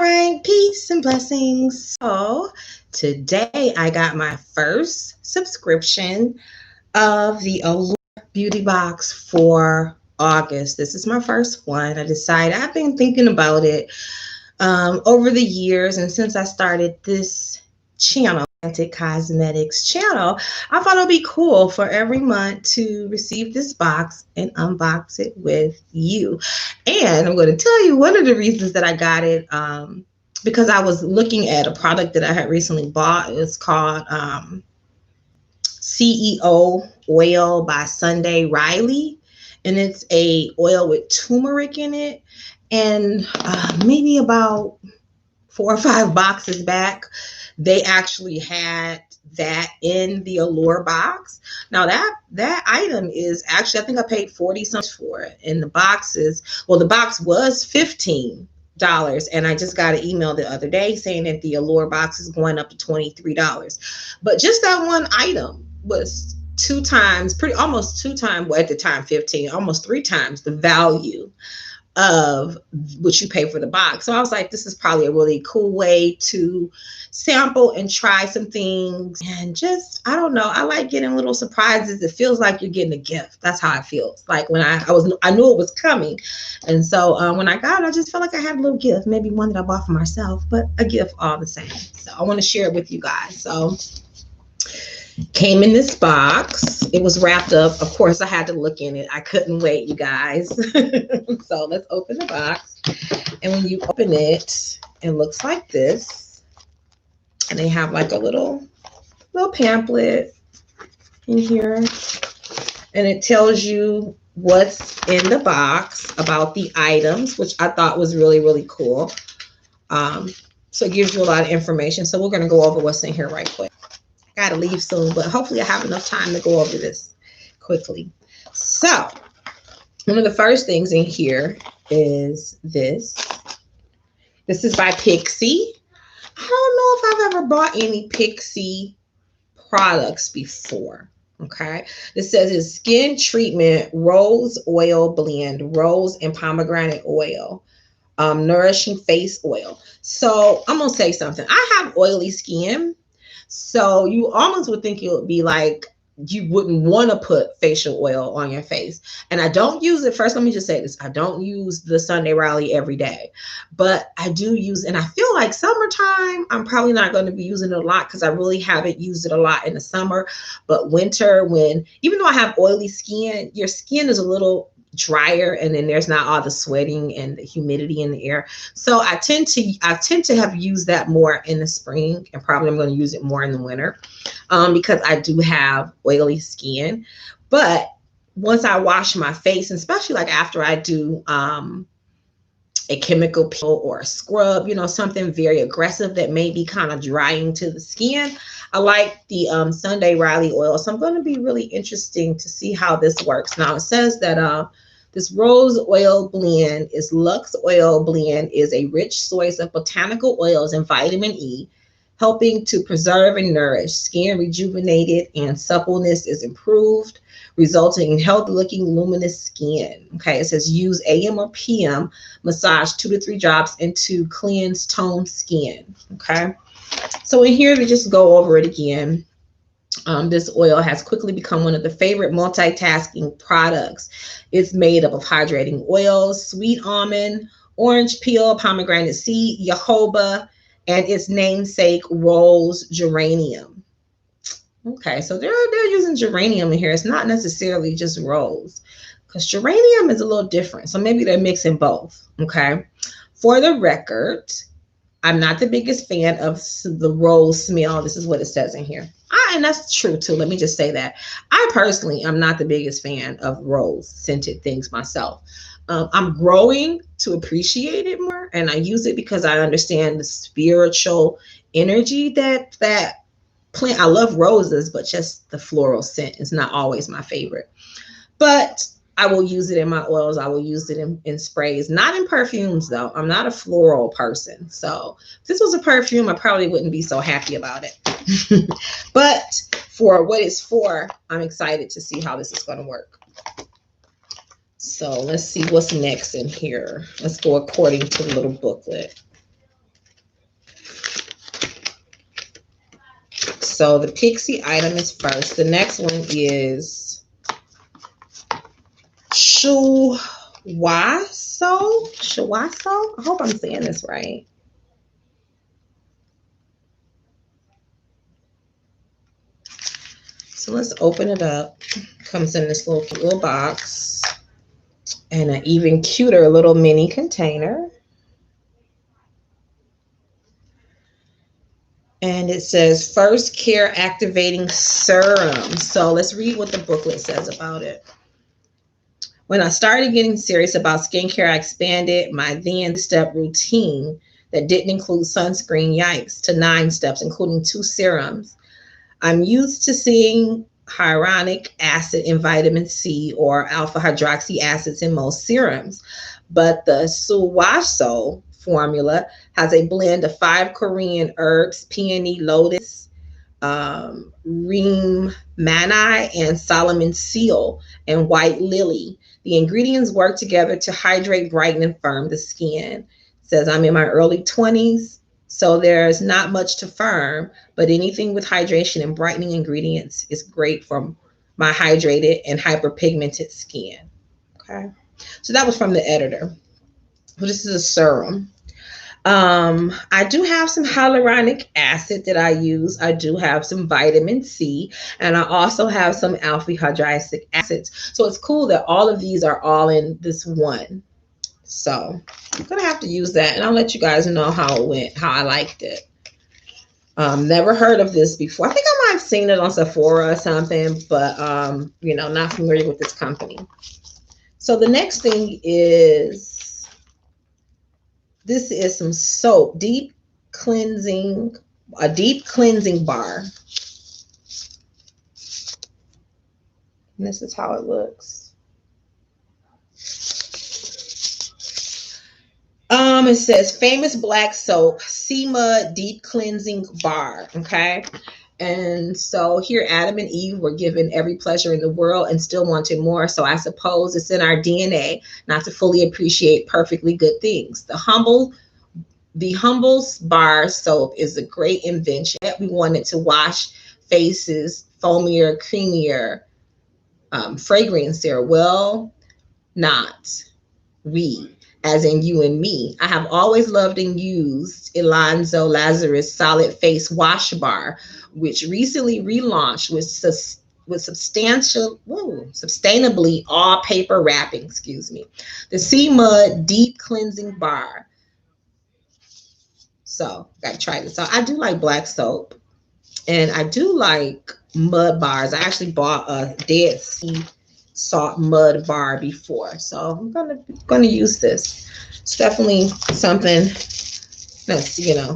right, peace and blessings. So today I got my first subscription of the Allure Beauty Box for August. This is my first one. I've been thinking about it over the years, and since I started this channel, Nchantedcosmetics channel, I thought it would be cool for every month to receive this box and unbox it with you. And I'm going to tell you one of the reasons that I got it, because I was looking at a product that I had recently bought. It's called CEO Oil by Sunday Riley, and it's a oil with turmeric in it. And maybe about 4 or 5 boxes back, they actually had that in the Allure box. Now that item is actually, I think I paid 40 something for it. And the box was $15. And I just got an email the other day saying that the Allure box is going up to $23. But just that one item was almost two times, well, at the time 15, almost 3 times the value of what you pay for the box. So I was like, this is probably a really cool way to sample and try some things. And just, I don't know, I like getting little surprises. It feels like you're getting a gift. That's how it feels. Like when I knew it was coming. And so when I got it, I just felt like I had a little gift, maybe one that I bought for myself, but a gift all the same. So I want to share it with you guys. So came in this box. It was wrapped up. Of course, I had to look in it. I couldn't wait, you guys. So let's open the box. And when you open it, it looks like this. And they have like a little pamphlet in here. And it tells you what's in the box about the items, which I thought was really, really cool. So it gives you a lot of information. So we're going to go over what's in here right quick. I gotta leave soon, but hopefully I have enough time to go over this quickly. So one of the first things in here is this. This is by Pixie. I don't know if I've ever bought any Pixie products before. Okay, this says it's skin treatment rose oil blend, rose and pomegranate oil, nourishing face oil. So I'm gonna say something. I have oily skin. So you almost would think it would be like you wouldn't want to put facial oil on your face. And I don't use it. First, let me just say this. I don't use the Sunday Riley every day, but I do use, and I feel like summertime, I'm probably not going to be using it a lot because I really haven't used it a lot in the summer. But winter, even though I have oily skin, your skin is a little drier, and then there's not all the sweating and the humidity in the air. So I tend to have used that more in the spring, and probably I'm going to use it more in the winter because I do have oily skin. But once I wash my face, and especially like after I do a chemical peel or a scrub, something very aggressive that may be kind of drying to the skin, I like the Sunday Riley oil. So I'm going to be really interesting to see how this works. Now it says that this rose oil blend is Lux oil blend is a rich source of botanical oils and vitamin E, helping to preserve and nourish. Skin rejuvenated and suppleness is improved, resulting in healthy looking luminous skin. Okay, it says use AM or PM, massage 2 to 3 drops into cleansed toned skin. Okay, so in here we just go over it again. This oil has quickly become one of the favorite multitasking products. It's made up of hydrating oils, sweet almond, orange peel, pomegranate seed, jojoba, and its namesake rose geranium. Okay, so they're using geranium in here. It's not necessarily just rose, because geranium is a little different. So maybe they're mixing both. Okay, for the record, I'm not the biggest fan of the rose smell. This is what it says in here. And that's true too. Let me just say that. I personally am not the biggest fan of rose scented things myself. I'm growing to appreciate it more, and I use it because I understand the spiritual energy that plant. I love roses, but just the floral scent is not always my favorite. But I will use it in my oils. I will use it in sprays, not in perfumes though. I'm not a floral person. So if this was a perfume, I probably wouldn't be so happy about it. But for what it's for, I'm excited to see how this is going to work. So let's see what's next in here. Let's go according to the little booklet. So the Pixie item is first. The next one is Shuwaso. Shuwaso? I hope I'm saying this right. So let's open it up. Comes in this little cute little box and an even cuter little mini container. And it says First Care Activating Serum. So let's read what the booklet says about it. When I started getting serious about skincare, I expanded my then step routine that didn't include sunscreen, yikes, to 9 steps, including 2 serums. I'm used to seeing hyaluronic acid and vitamin C or alpha hydroxy acids in most serums, but the Suwaso formula has a blend of 5 Korean herbs, peony, lotus, reem mani, and Solomon seal, and white lily. The ingredients work together to hydrate, brighten, and firm the skin. It says I'm in my early 20s, so there's not much to firm, but anything with hydration and brightening ingredients is great for my hydrated and hyperpigmented skin. Okay, so that was from the editor. So this is a serum. I do have some hyaluronic acid that I use. I do have some vitamin C, and I also have some alpha hydroxy acids. So it's cool that all of these are all in this one. So I'm gonna have to use that, and I'll let you guys know how it went, how I liked it. Never heard of this before. I think I might have seen it on Sephora or something, but you know, not familiar with this company. So the next thing is, this is some soap, a deep cleansing bar. And this is how it looks. It says famous black soap, Sea Mud Deep Cleansing Bar. Okay. And so here Adam and Eve were given every pleasure in the world and still wanted more. So I suppose it's in our DNA not to fully appreciate perfectly good things. The Humble bar soap is a great invention. We wanted to wash faces, foamier, creamier, fragrancer. Well, not we, as in you and me. I have always loved and used Alonzo Lazarus Solid Face Wash Bar, which recently relaunched with sustainably all paper wrapping, the Sea Mud Deep Cleansing Bar. So gotta try this out. I do like black soap, and I do like mud bars. I actually bought a Dead Sea salt mud bar before, so I'm gonna use this. It's definitely something that's, you know,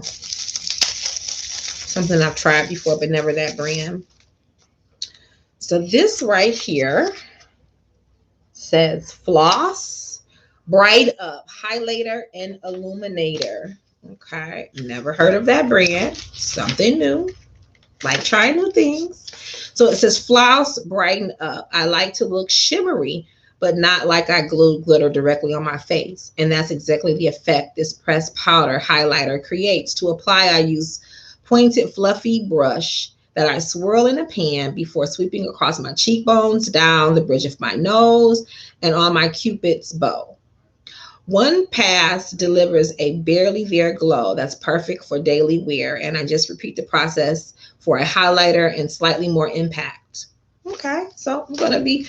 something I've tried before, but never that brand. So this right here says Floss Bright Up Highlighter and Illuminator. Okay, never heard of that brand. Something new. Like trying new things. So it says Floss Brighten Up. I like to look shimmery, but not like I glued glitter directly on my face. And that's exactly the effect this pressed powder highlighter creates. To apply, I use pointed fluffy brush that I swirl in a pan before sweeping across my cheekbones, down the bridge of my nose, and on my Cupid's bow. One pass delivers a barely there glow that's perfect for daily wear, and I just repeat the process for a highlighter and slightly more impact. Okay, so I'm gonna be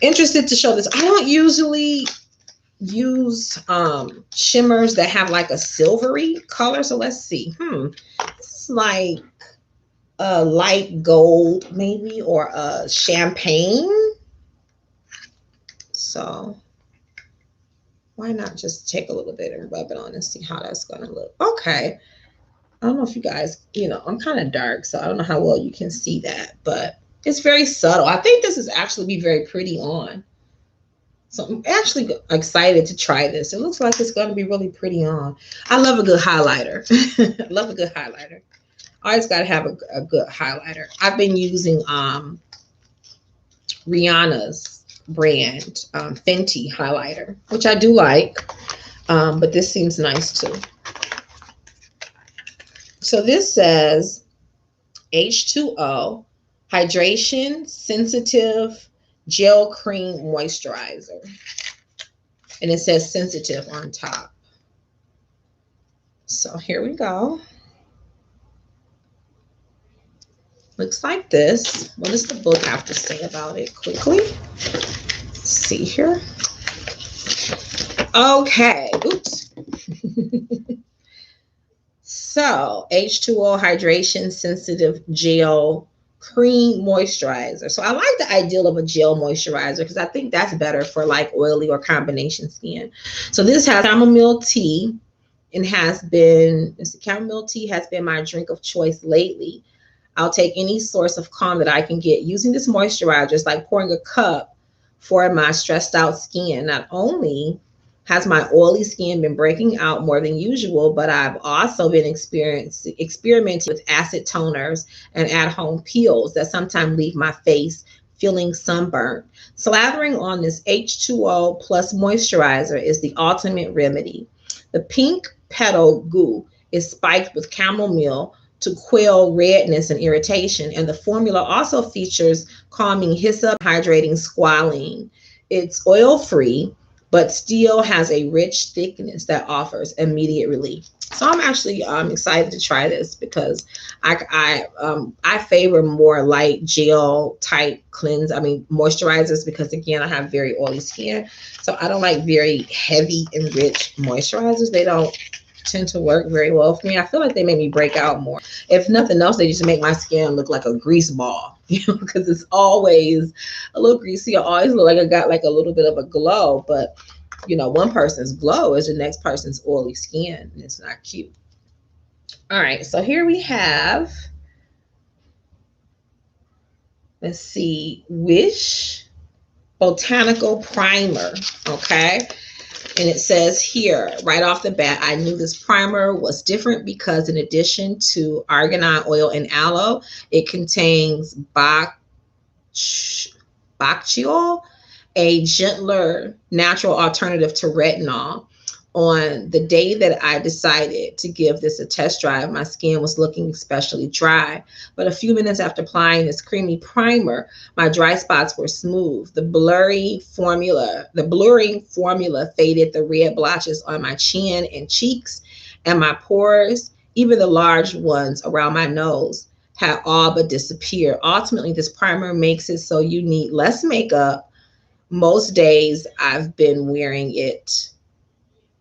interested to show this. I don't usually use shimmers that have like a silvery color, so let's see. It's like a light gold maybe, or a champagne. So why not just take a little bit and rub it on and see how that's going to look? Okay. I don't know if you guys, you know, I'm kind of dark, so I don't know how well you can see that, but it's very subtle. I think this is actually be very pretty on. So I'm actually excited to try this. It looks like it's going to be really pretty on. I love a good highlighter. I love a good highlighter. I always got to have a good highlighter. I've been using Rihanna's brand Fenty highlighter, which I do like, but this seems nice too. So this says H2O Hydration Sensitive Gel Cream Moisturizer. And it says sensitive on top. So here we go. Looks like this. What does the book have to say about it quickly? Let's see here. Okay. Oops. So H2O Hydration Sensitive Gel Cream Moisturizer. So I like the ideal of a gel moisturizer because I think that's better for like oily or combination skin. So this has chamomile tea and chamomile tea has been my drink of choice lately. I'll take any source of calm that I can get. Using this moisturizer is like pouring a cup for my stressed out skin. Not only has my oily skin been breaking out more than usual, but I've also been experimenting with acid toners and at-home peels that sometimes leave my face feeling sunburned. Slathering on this H2O plus moisturizer is the ultimate remedy. The pink petal goo is spiked with chamomile to quell redness and irritation. And the formula also features calming hyssop, hydrating squalene. It's oil-free, but still has a rich thickness that offers immediate relief. So I'm actually excited to try this because I favor more light gel type moisturizers because again I have very oily skin, so I don't like very heavy and rich moisturizers. They don't tend to work very well for me. I feel like they make me break out more. If nothing else, they just make my skin look like a grease ball, because it's always a little greasy. I always look like I got like a little bit of a glow, but one person's glow is the next person's oily skin, and it's not cute. All right, so here we have, let's see, Wish Botanical Primer, okay? And it says here, right off the bat, I knew this primer was different because in addition to argan oil and aloe, it contains bacchiol, a gentler natural alternative to retinol. On the day that I decided to give this a test drive, my skin was looking especially dry. But a few minutes after applying this creamy primer, my dry spots were smooth. The blurring formula faded the red blotches on my chin and cheeks, and my pores, even the large ones around my nose, had all but disappeared. Ultimately, this primer makes it so you need less makeup. Most days I've been wearing it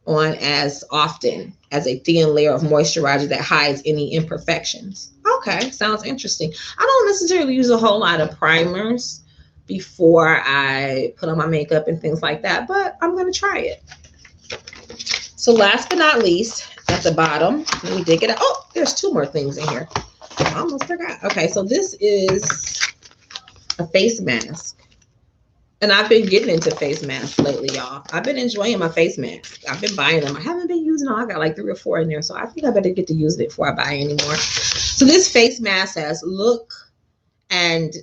on as often as a thin layer of moisturizer that hides any imperfections. Okay, sounds interesting. I don't necessarily use a whole lot of primers before I put on my makeup and things like that, but I'm going to try it. So last but not least, at the bottom, let me dig it out. Oh, there's two more things in here. I almost forgot. Okay, so this is a face mask. And I've been getting into face masks lately, y'all. I've been enjoying my face masks. I've been buying them. I haven't been using them. I got like 3 or 4 in there. So I think I better get to use it before I buy any more. So this face mask says, look and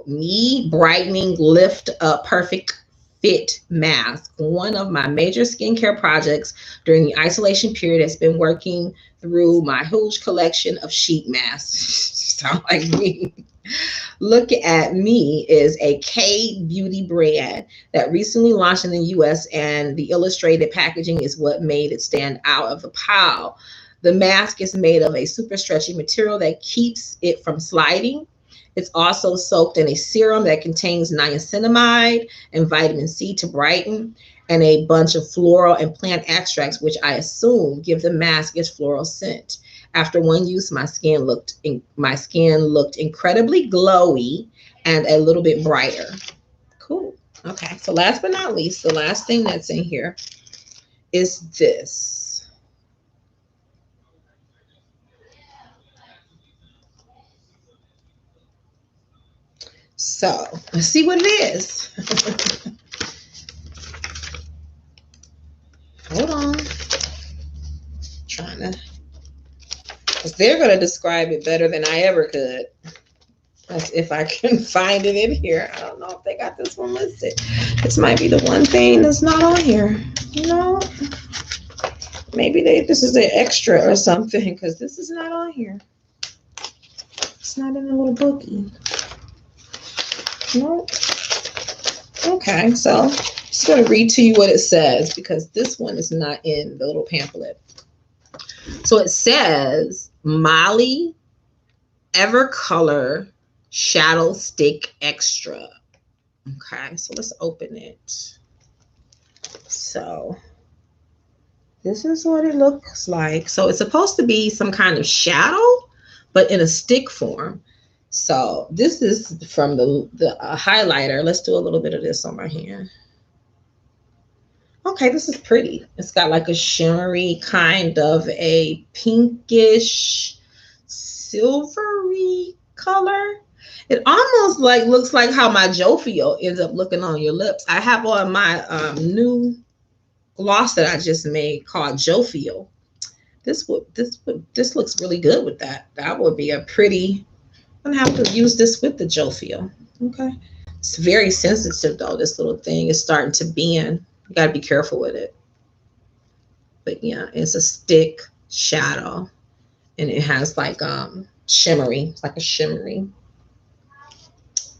me brightening lift up perfect fit mask. One of my major skincare projects during the isolation period has been working through my huge collection of sheet masks. Sound like me. Look at Me is a K-beauty brand that recently launched in the US, and the illustrated packaging is what made it stand out of the pile. The mask is made of a super stretchy material that keeps it from sliding. It's also soaked in a serum that contains niacinamide and vitamin C to brighten, and a bunch of floral and plant extracts, which I assume give the mask its floral scent. After one use, my skin looked incredibly glowy and a little bit brighter. Cool. Okay. So last but not least, the last thing that's in here is this. So let's see what it is. Hold on. Trying to. Because they're going to describe it better than I ever could. That's if I can find it in here. I don't know if they got this one listed. This might be the one thing that's not on here. Maybe this is an extra or something, because this is not on here. It's not in the little bookie. Nope. Okay, so I'm just going to read to you what it says because this one is not in the little pamphlet. So it says Molly Evercolor Shadow Stick Extra. Okay, so let's open it. So this is what it looks like. So it's supposed to be some kind of shadow, but in a stick form. So this is from the highlighter. Let's do a little bit of this on my hand. Okay, this is pretty. It's got like a shimmery kind of a pinkish silvery color. It almost like looks like how my Jofio ends up looking on your lips. I have on my new gloss that I just made called Jofio. This looks really good with that. That would be a pretty. I'm gonna have to use this with the Jofio. Okay, it's very sensitive though. This little thing is starting to bend. You gotta be careful with it. But yeah, it's a stick shadow, and it has like shimmery. It's like a shimmery.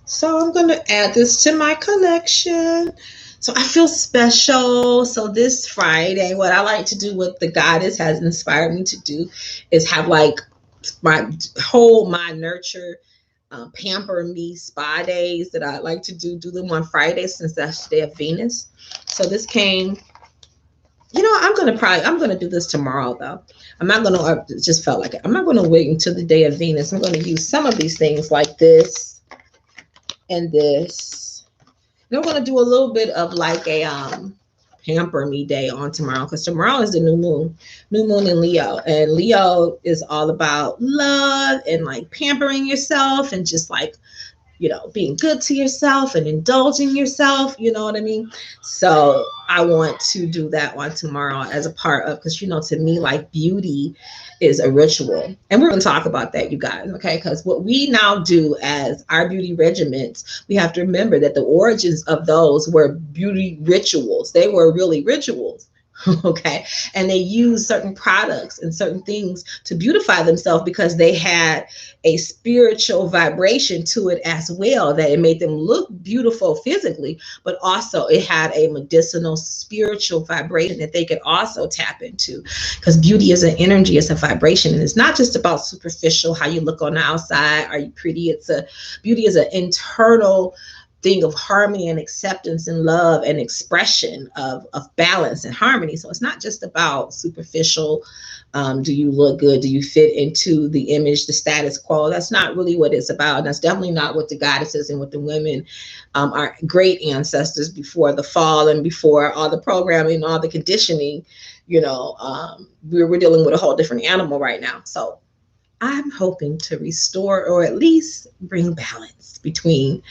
So I'm gonna add this to my collection. So I feel special. So this Friday, what I like to do, what the goddess has inspired me to do, is have like my nurture, pamper me spa days that I like to do them on Friday since that's the day of Venus. So this came. You know, I'm gonna do this tomorrow though. I'm not gonna. It just felt like it. I'm not gonna wait until the day of Venus. I'm gonna use some of these things like this and this. And I'm gonna do a little bit of like a pamper me day on tomorrow because tomorrow is the new moon in Leo, and Leo is all about love and like pampering yourself and just like, you know, being good to yourself and indulging yourself, you know what I mean? So I want to do that one tomorrow as a part of, because, you know, to me, like beauty is a ritual. And we're going to talk about that, you guys, okay? Because what we now do as our beauty regimens, we have to remember that the origins of those were beauty rituals. They were really rituals. Okay. And they use certain products and certain things to beautify themselves because they had a spiritual vibration to it as well, that it made them look beautiful physically, but also it had a medicinal spiritual vibration that they could also tap into, because beauty is an energy, it's a vibration, and it's not just about superficial, how you look on the outside, are you pretty? Beauty is an internal thing of harmony and acceptance and love and expression of balance and harmony. So it's not just about superficial, do you look good? Do you fit into the image, the status quo? That's not really what it's about. And that's definitely not what the goddesses and what the women, our great ancestors before the fall and before all the programming, all the conditioning, you know, we're dealing with a whole different animal right now. So I'm hoping to restore or at least bring balance between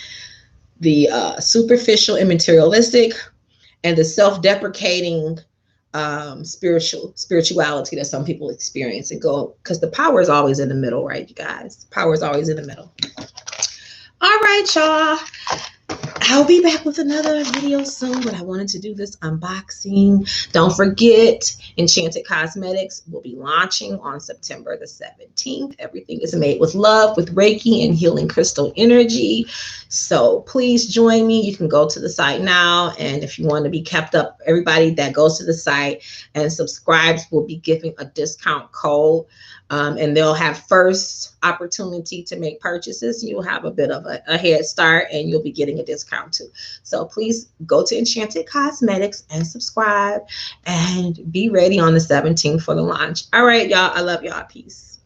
the superficial and materialistic and the self-deprecating spirituality that some people experience and go, because the power is always in the middle, right, you guys? Power is always in the middle. All right, y'all. I'll be back with another video soon, but I wanted to do this unboxing. Don't forget, Enchanted Cosmetics will be launching on September the 17th. Everything is made with love, with Reiki and healing crystal energy. So please join me. You can go to the site now. And if you want to be kept up, everybody that goes to the site and subscribes will be giving a discount code. And they'll have first opportunity to make purchases. You'll have a bit of a head start and you'll be getting a discount too. So please go to Enchanted Cosmetics and subscribe and be ready on the 17th for the launch. All right, y'all. I love y'all. Peace.